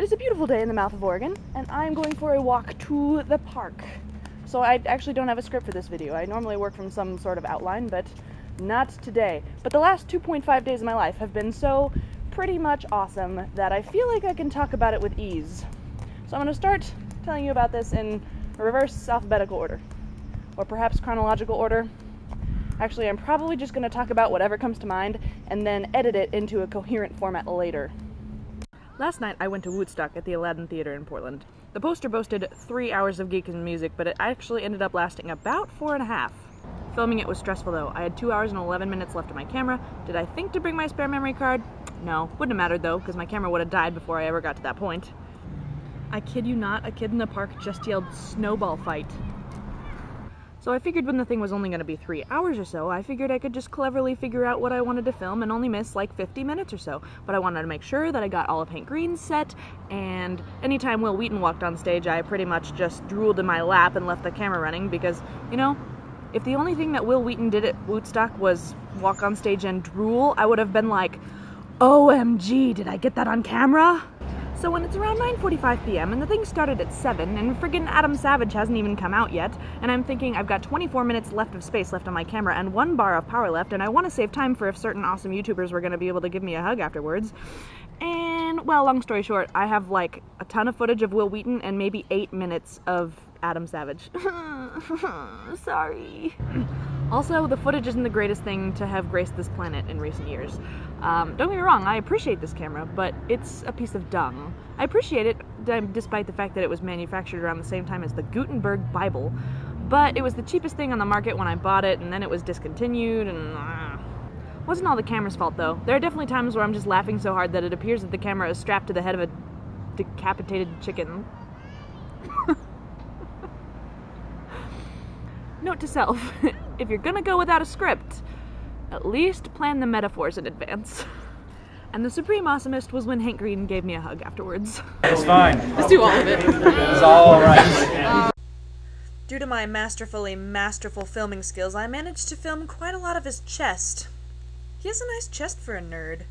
It is a beautiful day in the mouth of Oregon, and I'm going for a walk to the park. So I actually don't have a script for this video. I normally work from some sort of outline, but not today. But the last 2.5 days of my life have been so pretty much awesome that I feel like I can talk about it with ease. So I'm going to start telling you about this in reverse alphabetical order, or perhaps chronological order. Actually, I'm probably just going to talk about whatever comes to mind and then edit it into a coherent format later. Last night I went to Woodstock at the Aladdin Theater in Portland. The poster boasted 3 hours of geek and music, but it actually ended up lasting about 4.5. Filming it was stressful though. I had 2 hours and 11 minutes left on my camera. Did I think to bring my spare memory card? No, wouldn't have mattered though, because my camera would have died before I ever got to that point. I kid you not, a kid in the park just yelled "snowball fight." So I figured when the thing was only going to be 3 hours or so, I figured I could just cleverly figure out what I wanted to film and only miss like 50 minutes or so. But I wanted to make sure that I got all of Hank Green's set, and anytime Will Wheaton walked on stage, I pretty much just drooled in my lap and left the camera running because, you know, if the only thing that Will Wheaton did at Woodstock was walk on stage and drool, I would have been like, OMG, did I get that on camera? So when it's around 9:45 p.m. and the thing started at 7 and friggin' Adam Savage hasn't even come out yet, and I'm thinking I've got 24 minutes left of space left on my camera and 1 bar of power left, and I want to save time for if certain awesome YouTubers were going to be able to give me a hug afterwards. And, well, long story short, I have like a ton of footage of Will Wheaton and maybe 8 minutes of Adam Savage. Sorry. Also, the footage isn't the greatest thing to have graced this planet in recent years. Don't get me wrong, I appreciate this camera, but it's a piece of dung. I appreciate it, despite the fact that it was manufactured around the same time as the Gutenberg Bible, but it was the cheapest thing on the market when I bought it, and then it was discontinued, and wasn't all the camera's fault, though. There are definitely times where I'm just laughing so hard that it appears that the camera is strapped to the head of a decapitated chicken. Note to self, if you're gonna go without a script, at least plan the metaphors in advance. And the supreme awesomest was when Hank Green gave me a hug afterwards. It's fine. Let's do all of it. It's all right. Due to my masterful filming skills, I managed to film quite a lot of his chest. He has a nice chest for a nerd.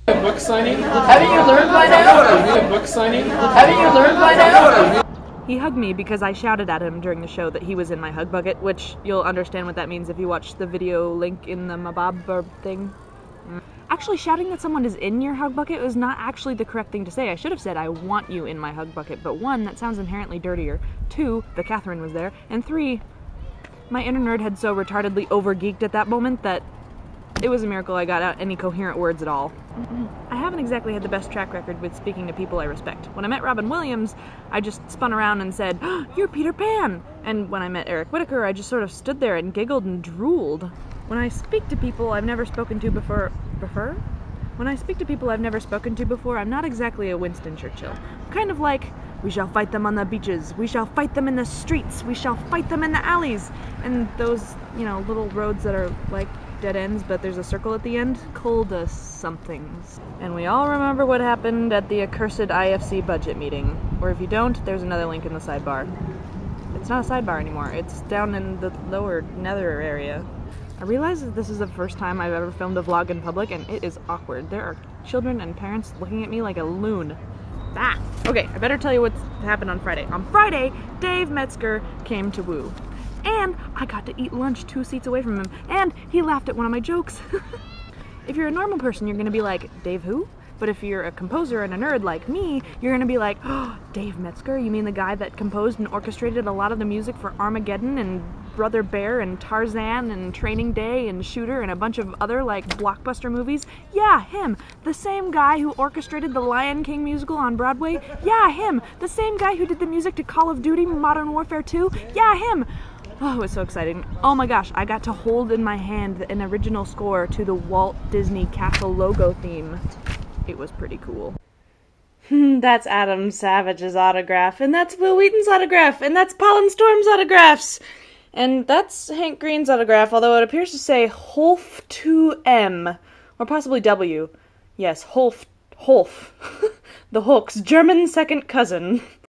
Book signing? Haven't you learned by now? Book signing? Haven't you learned by now? He hugged me because I shouted at him during the show that he was in my hug bucket, which you'll understand what that means if you watch the video link in the Mabob thing. Actually, shouting that someone is in your hug bucket was not actually the correct thing to say. I should have said, I want you in my hug bucket, but 1, that sounds inherently dirtier, 2, the Catherine was there, and 3, my inner nerd had so retardedly over-geeked at that moment that it was a miracle I got out any coherent words at all. I haven't exactly had the best track record with speaking to people I respect. When I met Robin Williams, I just spun around and said, "Oh, you're Peter Pan!" And when I met Eric Whitacre, I just sort of stood there and giggled and drooled. When I speak to people I've never spoken to before... When I speak to people I've never spoken to before, I'm not exactly a Winston Churchill. I'm kind of like, we shall fight them on the beaches, we shall fight them in the streets, we shall fight them in the alleys, and those, you know, little roads that are like dead ends, but there's a circle at the end, called somethings. And we all remember what happened at the accursed IFC budget meeting. Or if you don't, there's another link in the sidebar. It's not a sidebar anymore, it's down in the lower nether area. I realize that this is the first time I've ever filmed a vlog in public, and it is awkward. There are children and parents looking at me like a loon. Ah! Okay, I better tell you what's happened on Friday. On Friday, Dave Metzger came to Woo. And I got to eat lunch 2 seats away from him, and he laughed at one of my jokes. If you're a normal person, you're gonna be like, Dave who? But if you're a composer and a nerd like me, you're gonna be like, oh, Dave Metzger? You mean the guy that composed and orchestrated a lot of the music for Armageddon and Brother Bear and Tarzan and Training Day and Shooter and a bunch of other, like, blockbuster movies? Yeah, him. The same guy who orchestrated the Lion King musical on Broadway? Yeah, him. The same guy who did the music to Call of Duty Modern Warfare 2? Yeah, him. Oh, it was so exciting. Oh my gosh, I got to hold in my hand an original score to the Walt Disney Castle logo theme. It was pretty cool. That's Adam Savage's autograph, and that's Will Wheaton's autograph, and that's Pollen Storm's autographs, and that's Hank Green's autograph, although it appears to say Holf 2M, or possibly W. Yes, Holf. The Hulk's German second cousin.